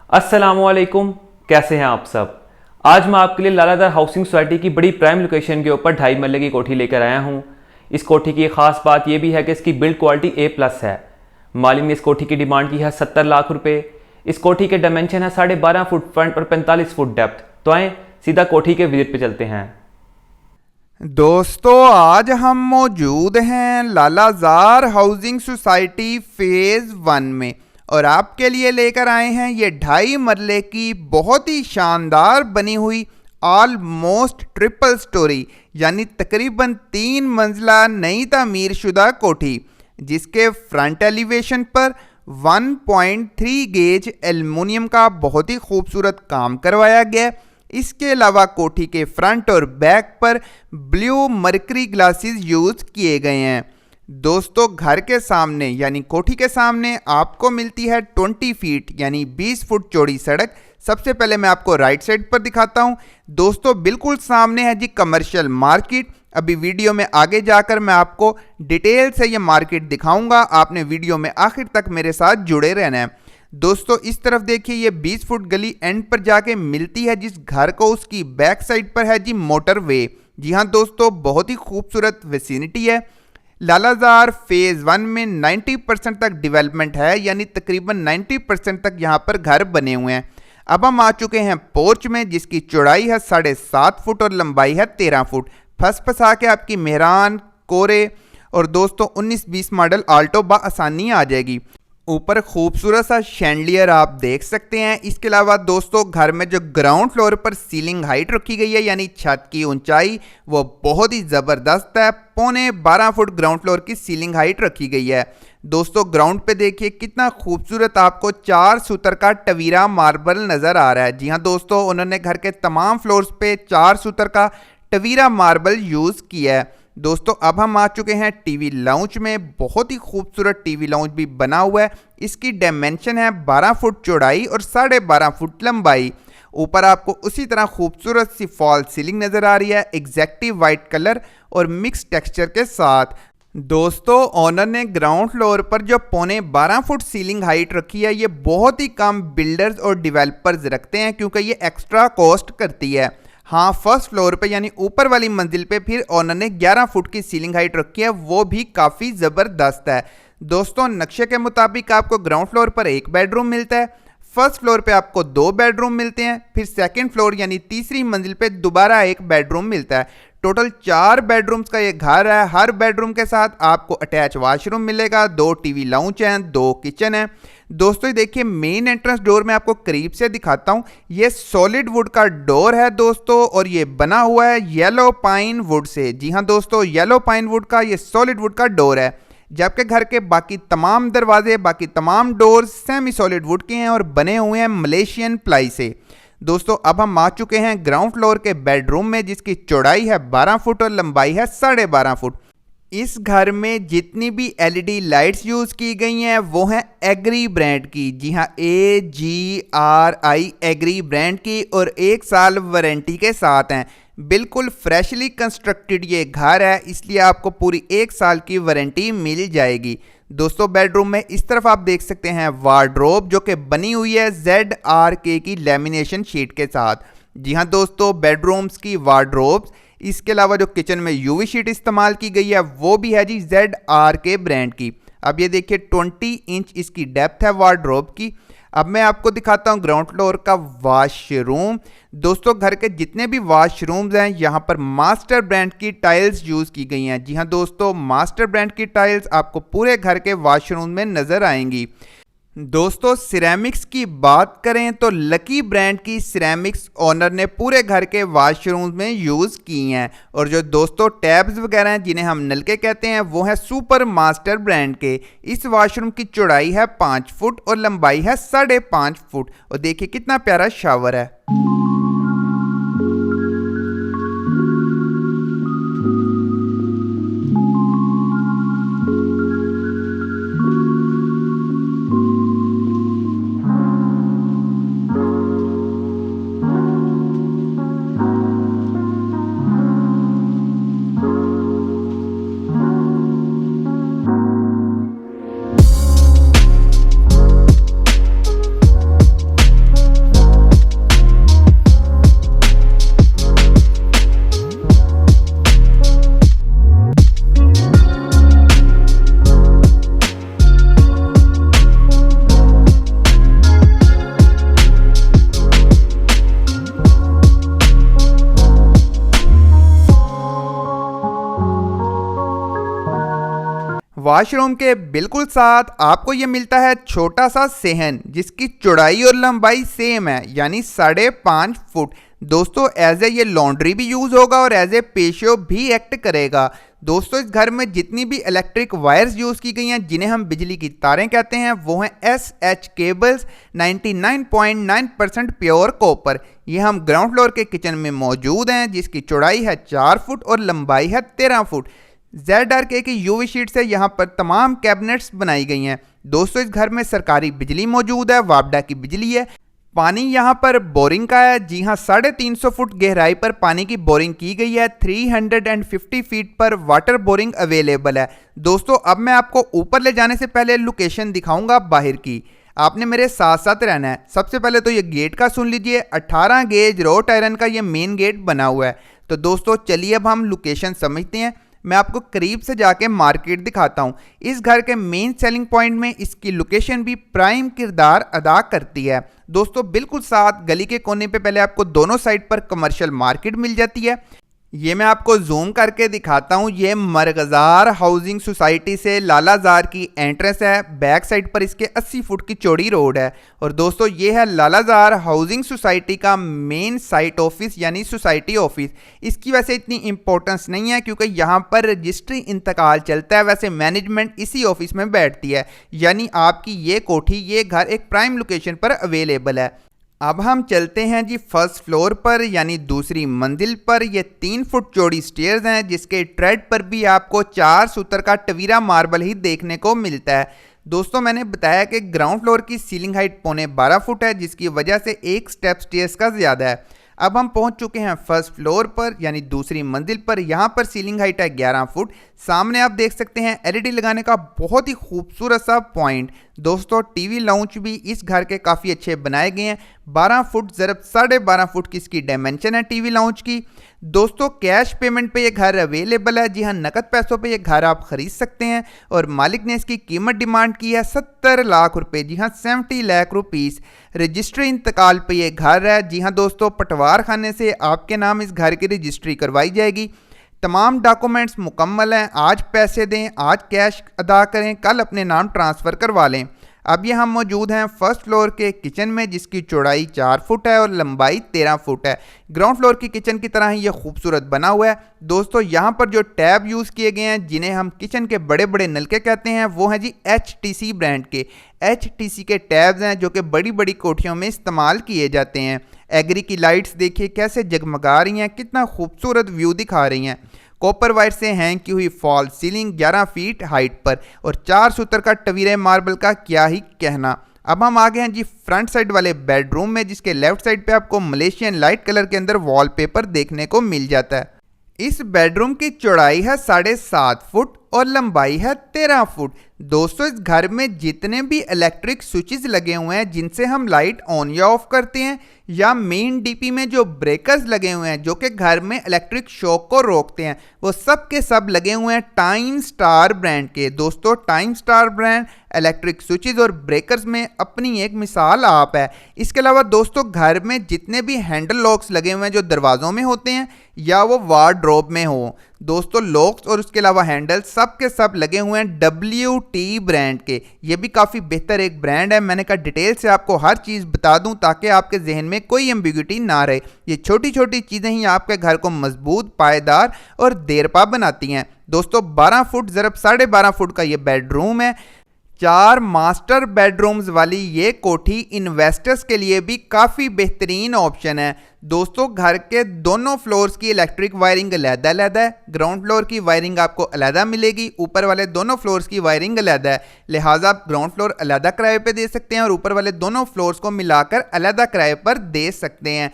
अस्सलामुअलैकुम, कैसे हैं आप सब। आज मैं आपके लिए लालादार हाउसिंग सोसाइटी की बड़ी प्राइम लोकेशन के ऊपर 2.5 मरले की कोठी लेकर आया हूं। इस कोठी की ख़ास बात यह भी है कि इसकी बिल्ड क्वालिटी A+ है। मालिक ने इस कोठी की डिमांड की है 70 लाख रुपए। इस कोठी के डायमेंशन है 12.5 फुट फ्रंट और 45 फुट डेप्थ। तो आए सीधा कोठी के विजिट पे चलते हैं। दोस्तों आज हम मौजूद हैं लालाजार हाउसिंग सोसाइटी फेज़ 1 में और आपके लिए लेकर आए हैं ये 2.5 मरले की बहुत ही शानदार बनी हुई ऑलमोस्ट ट्रिपल स्टोरी यानी तकरीबन 3 मंजिला नई तामीर शुदा कोठी, जिसके फ्रंट एलिवेशन पर 1.3 गेज एल्युमिनियम का बहुत ही खूबसूरत काम करवाया गया। इसके अलावा कोठी के फ्रंट और बैक पर ब्लू मरकरी ग्लासेस यूज किए गए हैं। दोस्तों घर के सामने यानी कोठी के सामने आपको मिलती है 20 फीट यानी 20 फुट चौड़ी सड़क। सबसे पहले मैं आपको राइट साइड पर दिखाता हूं। दोस्तों बिल्कुल सामने है जी कमर्शियल मार्केट। अभी वीडियो में आगे जाकर मैं आपको डिटेल से ये मार्केट दिखाऊंगा, आपने वीडियो में आखिर तक मेरे साथ जुड़े रहना है। दोस्तों इस तरफ देखिए, ये 20 फुट गली एंड पर जाके मिलती है जिस घर को, उसकी बैक साइड पर है जी मोटरवे। जी हाँ दोस्तों, बहुत ही खूबसूरत विसिनिटी है। लालाजार फेज़ 1 में 90% तक डेवलपमेंट है, यानी तकरीबन 90% तक यहाँ पर घर बने हुए हैं। अब हम आ चुके हैं पोर्च में, जिसकी चौड़ाई है 7.5 फुट और लंबाई है 13 फुट। फंसा के आपकी मेहरान, कोरे और दोस्तों 19-20 मॉडल आल्टो आसानी आ जाएगी। ऊपर खूबसूरत सा शैंडलियर आप देख सकते हैं। इसके अलावा दोस्तों घर में जो ग्राउंड फ्लोर पर सीलिंग हाइट रखी गई है यानी छत की ऊंचाई, वो बहुत ही ज़बरदस्त है। 12.25 फुट ग्राउंड फ्लोर की सीलिंग हाइट रखी गई है। दोस्तों ग्राउंड पे देखिए कितना खूबसूरत आपको 4 सूतर का टवीरा मार्बल नज़र आ रहा है। जी हाँ दोस्तों, उन्होंने घर के तमाम फ्लोर्स पे 4 सूतर का टवीरा मार्बल यूज़ किया है। दोस्तों अब हम आ चुके हैं टीवी लाउंज में। बहुत ही खूबसूरत टीवी लाउंज भी बना हुआ है। इसकी डायमेंशन है 12 फुट चौड़ाई और 12.5 फुट लंबाई। ऊपर आपको उसी तरह खूबसूरत सी फॉल सीलिंग नज़र आ रही है, एग्जैक्टिव वाइट कलर और मिक्स टेक्सचर के साथ। दोस्तों ओनर ने ग्राउंड फ्लोर पर जो 12.25 फुट सीलिंग हाइट रखी है, ये बहुत ही कम बिल्डर्स और डेवलपर्स रखते हैं क्योंकि ये एक्स्ट्रा कॉस्ट करती है। हाँ, फर्स्ट फ्लोर पे यानी ऊपर वाली मंजिल पे फिर ओनर ने 11 फुट की सीलिंग हाइट रखी है, वो भी काफ़ी ज़बरदस्त है। दोस्तों नक्शे के मुताबिक आपको ग्राउंड फ्लोर पर 1 बेडरूम मिलता है, फर्स्ट फ्लोर पे आपको 2 बेडरूम मिलते हैं, फिर सेकंड फ्लोर यानी तीसरी मंजिल पे दोबारा 1 बेडरूम मिलता है। टोटल 4 बेडरूम्स का ये घर है। हर बेडरूम के साथ आपको अटैच वॉशरूम मिलेगा, 2 टीवी लाउंज हैं, 2 किचन है। दोस्तों देखिए मेन एंट्रेंस डोर मैं आपको करीब से दिखाता हूँ। ये सॉलिड वुड का डोर है दोस्तों, और ये बना हुआ है येलो पाइन वुड से। जी हाँ दोस्तों, येलो पाइन वुड का ये सॉलिड वुड का डोर है, जबकि घर के बाकी तमाम दरवाजे, बाकी तमाम डोर्स सेमी सॉलिड वुड के हैं और बने हुए हैं मलेशियन प्लाई से। दोस्तों अब हम आ चुके हैं ग्राउंड फ्लोर के बेडरूम में, जिसकी चौड़ाई है 12 फुट और लंबाई है 12.5 फुट। इस घर में जितनी भी एलईडी लाइट्स यूज़ की गई हैं वो हैं एग्री ब्रांड की। जी हाँ, AGRI एग्री ब्रांड की, और 1 साल वारंटी के साथ हैं। बिल्कुल फ्रेशली कंस्ट्रक्टेड ये घर है, इसलिए आपको पूरी 1 साल की वारंटी मिल जाएगी। दोस्तों बेडरूम में इस तरफ आप देख सकते हैं वार्डरोब, जो कि बनी हुई है ZRK की लेमिनेशन शीट के साथ। जी हाँ दोस्तों, बेडरूम्स की वार्डरोब्स। इसके अलावा जो किचन में यूवी शीट इस्तेमाल की गई है वो भी है जी ZRK ब्रांड की। अब ये देखिए 20 इंच इसकी डेप्थ है वार्डरोब की। अब मैं आपको दिखाता हूँ ग्राउंड फ्लोर का वॉशरूम। दोस्तों घर के जितने भी वॉशरूम्स हैं यहाँ पर मास्टर ब्रांड की टाइल्स यूज़ की गई हैं। जी हाँ दोस्तों, मास्टर ब्रांड की टाइल्स आपको पूरे घर के वॉशरूम में नज़र आएंगी। दोस्तों सिरेमिक्स की बात करें तो लकी ब्रांड की सिरेमिक्स ओनर ने पूरे घर के वॉशरूम में यूज़ की हैं, और जो दोस्तों टैब्स वगैरह हैं जिन्हें हम नलके कहते हैं वो है सुपर मास्टर ब्रांड के। इस वॉशरूम की चौड़ाई है 5 फुट और लंबाई है 5.5 फुट, और देखिए कितना प्यारा शावर है। वॉशरूम के बिल्कुल साथ आपको ये मिलता है छोटा सा सेहन जिसकी चौड़ाई और लंबाई सेम है यानी 5.5 फुट। दोस्तों एज ए ये लॉन्ड्री भी यूज़ होगा और एज ए पेशो भी एक्ट करेगा। दोस्तों इस घर में जितनी भी इलेक्ट्रिक वायर्स यूज़ की गई हैं जिन्हें हम बिजली की तारें कहते हैं वो हैं SH केबल्स 99.9% प्योर कॉपर। ये हम ग्राउंड फ्लोर के किचन में मौजूद हैं जिसकी चौड़ाई है 4 फुट और लंबाई है 13 फुट। ZRK की यूवी शीट से यहाँ पर तमाम कैबिनेट्स बनाई गई हैं। दोस्तों इस घर में सरकारी बिजली मौजूद है, वापडा की बिजली है। पानी यहाँ पर बोरिंग का है, जी हाँ 350 फुट गहराई पर पानी की बोरिंग की गई है। 350 फीट पर वाटर बोरिंग अवेलेबल है। दोस्तों अब मैं आपको ऊपर ले जाने से पहले लोकेशन दिखाऊंगा बाहर की, आपने मेरे साथ साथ रहना है। सबसे पहले तो ये गेट का सुन लीजिए, 18 गेज रोट आयरन का ये मेन गेट बना हुआ है। तो दोस्तों चलिए अब हम लोकेशन समझते हैं। मैं आपको करीब से जाके मार्केट दिखाता हूँ। इस घर के मेन सेलिंग पॉइंट में इसकी लोकेशन भी प्राइम किरदार अदा करती है। दोस्तों बिल्कुल साथ गली के कोने पे पहले आपको दोनों साइड पर कमर्शियल मार्केट मिल जाती है। ये मैं आपको जूम करके दिखाता हूँ। ये मरगजार हाउसिंग सोसाइटी से लालाजार की एंट्रेंस है। बैक साइड पर इसके 80 फुट की चौड़ी रोड है। और दोस्तों ये है लालाजार हाउसिंग सोसाइटी का मेन साइट ऑफिस यानी सोसाइटी ऑफिस। इसकी वैसे इतनी इंपॉर्टेंस नहीं है क्योंकि यहाँ पर रजिस्ट्री इंतकाल चलता है। वैसे मैनेजमेंट इसी ऑफिस में बैठती है, यानी आपकी ये कोठी ये घर एक प्राइम लोकेशन पर अवेलेबल है। अब हम चलते हैं जी फर्स्ट फ्लोर पर यानी दूसरी मंजिल पर। ये 3 फुट चौड़ी स्टेयर्स हैं जिसके ट्रेड पर भी आपको 4 सूत्र का टवीरा मार्बल ही देखने को मिलता है। दोस्तों मैंने बताया कि ग्राउंड फ्लोर की सीलिंग हाइट 12.25 फुट है जिसकी वजह से एक स्टेप स्टेयर्स का ज़्यादा है। अब हम पहुंच चुके हैं फर्स्ट फ्लोर पर यानी दूसरी मंजिल पर। यहाँ पर सीलिंग हाइट है 11 फुट। सामने आप देख सकते हैं LED लगाने का बहुत ही खूबसूरत सा पॉइंट। दोस्तों टीवी लाउंज भी इस घर के काफ़ी अच्छे बनाए गए हैं। 12 फुट ज़रब 12.5 फुट की इसकी डायमेंशन है टीवी लाउंज की। दोस्तों कैश पेमेंट पे ये घर अवेलेबल है, जी हाँ नकद पैसों पे ये घर आप खरीद सकते हैं। और मालिक ने इसकी कीमत डिमांड की है 70 लाख रुपए, जी हाँ 70 लाख रुपीस। रजिस्ट्री इंतकाल पे ये घर है। जी हाँ दोस्तों पटवार खाने से आपके नाम इस घर की रजिस्ट्री करवाई जाएगी। तमाम डॉक्यूमेंट्स मुकम्मल हैं। आज पैसे दें, आज कैश अदा करें, कल अपने नाम ट्रांसफ़र करवा लें। अब ये हम मौजूद हैं फर्स्ट फ्लोर के किचन में जिसकी चौड़ाई 4 फुट है और लंबाई 13 फुट है। ग्राउंड फ्लोर की किचन की तरह ही ये खूबसूरत बना हुआ है। दोस्तों यहाँ पर जो टैब यूज़ किए गए हैं जिन्हें हम किचन के बड़े बड़े नलके कहते हैं वो हैं जी HTC ब्रांड के। HTC के टैब्स हैं जो कि बड़ी बड़ी कोठियों में इस्तेमाल किए जाते हैं। एग्री की लाइट्स देखिए कैसे जगमगा रही हैं, कितना खूबसूरत व्यू दिखा रही हैं। कॉपर वायर से हैंग की हुई फॉल सीलिंग 11 फीट हाइट पर और 4 सूत्र का टवीरे मार्बल का क्या ही कहना। अब हम आ गए हैं जी फ्रंट साइड वाले बेडरूम में जिसके लेफ्ट साइड पे आपको मलेशियन लाइट कलर के अंदर वॉलपेपर देखने को मिल जाता है। इस बेडरूम की चौड़ाई है 7.5 फुट और लंबाई है 13 फुट। दोस्तों इस घर में जितने भी इलेक्ट्रिक स्विचेस लगे हुए हैं जिनसे हम लाइट ऑन या ऑफ करते हैं या मेन डीपी में जो ब्रेकर्स लगे हुए हैं जो कि घर में इलेक्ट्रिक शॉक को रोकते हैं वो सब के सब लगे हुए हैं टाइम स्टार ब्रांड के। दोस्तों time star brand electric switches और ब्रेकर्स में अपनी एक मिसाल आप है। इसके अलावा दोस्तों घर में जितने भी हैंडल लॉक्स लगे हुए हैं जो दरवाज़ों में होते हैं या वो वार्डरोब में हो, दोस्तों लॉक्स और उसके अलावा हैंडल सब के सब लगे हुए हैं WT ब्रांड के। ये भी काफ़ी बेहतर एक ब्रांड है। मैंने कहा डिटेल से आपको हर चीज़ बता दूं ताकि आपके जहन में कोई एम्बिग्यूटी ना रहे। ये छोटी छोटी चीज़ें ही आपके घर को मजबूत, पायदार और देरपा बनाती हैं। दोस्तों 12 फुट ज़रब 12.5 फुट का ये बेडरूम है। 4 मास्टर बेडरूम्स वाली ये कोठी इन्वेस्टर्स के लिए भी काफ़ी बेहतरीन ऑप्शन है। दोस्तों घर के दोनों फ्लोर्स की इलेक्ट्रिक वायरिंग अलग-अलग है। ग्राउंड फ्लोर की वायरिंग आपको अलग मिलेगी, ऊपर वाले दोनों फ्लोर्स की वायरिंग अलग है। लिहाजा आप ग्राउंड फ्लोर अलग किराए पे दे सकते हैं और ऊपर वाले दोनों फ्लोर्स को मिलाकर अलग किराए पर दे सकते हैं।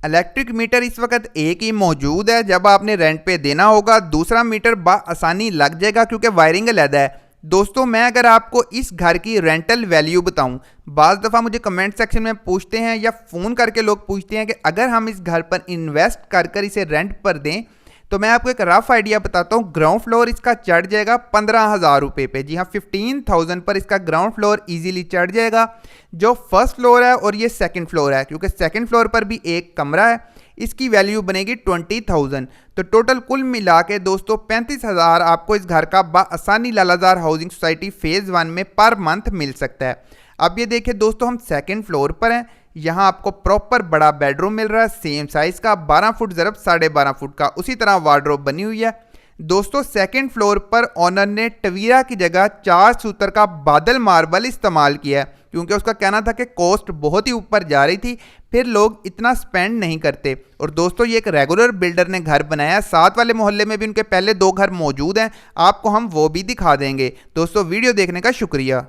इलेक्ट्रिक मीटर इस वक्त एक ही मौजूद है। जब आपने रेंट पे देना होगा दूसरा मीटर आसानी लग जाएगा क्योंकि वायरिंग अलग है। दोस्तों मैं अगर आपको इस घर की रेंटल वैल्यू बताऊं, बाज़ दफ़ा मुझे कमेंट सेक्शन में पूछते हैं या फ़ोन करके लोग पूछते हैं कि अगर हम इस घर पर इन्वेस्ट कर इसे रेंट पर दें तो मैं आपको एक रफ आइडिया बताता हूँ। ग्राउंड फ्लोर इसका चढ़ जाएगा 15,000 रुपये पे। जी हाँ 15,000 पर इसका ग्राउंड फ्लोर इजीली चढ़ जाएगा। जो फर्स्ट फ्लोर है और ये सेकंड फ्लोर है क्योंकि सेकंड फ्लोर पर भी एक कमरा है। इसकी वैल्यू बनेगी 20,000। तो टोटल कुल मिला के दोस्तों 35,000 आपको इस घर का आसानी लालाजार हाउसिंग सोसाइटी फेज़ 1 में पर मंथ मिल सकता है। अब ये देखिए दोस्तों, हम सेकंड फ्लोर पर हैं। यहाँ आपको प्रॉपर बड़ा बेडरूम मिल रहा है, सेम साइज़ का, 12 फुट ज़रब 12.5 फुट का, उसी तरह वार्डरोब बनी हुई है। दोस्तों सेकंड फ्लोर पर ऑनर ने टवीरा की जगह 4 सूतर का बादल मार्बल इस्तेमाल किया है, क्योंकि उसका कहना था कि कॉस्ट बहुत ही ऊपर जा रही थी, फिर लोग इतना स्पेंड नहीं करते। और दोस्तों ये एक रेगुलर बिल्डर ने घर बनाया, साथ वाले मोहल्ले में भी उनके पहले 2 घर मौजूद हैं, आपको हम वो भी दिखा देंगे। दोस्तों वीडियो देखने का शुक्रिया।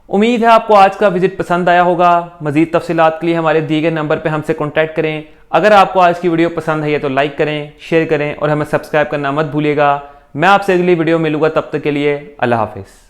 उम्मीद है आपको आज का विजिट पसंद आया होगा। मजीद तफसीलात के लिए हमारे दिए गए नंबर पर हमसे कॉन्टैक्ट करें। अगर आपको आज की वीडियो पसंद आई है तो लाइक करें, शेयर करें और हमें सब्सक्राइब करना मत भूलिएगा। मैं आपसे अगली वीडियो मिलूंगा, तब तक के लिए अल्लाह हाफिज़।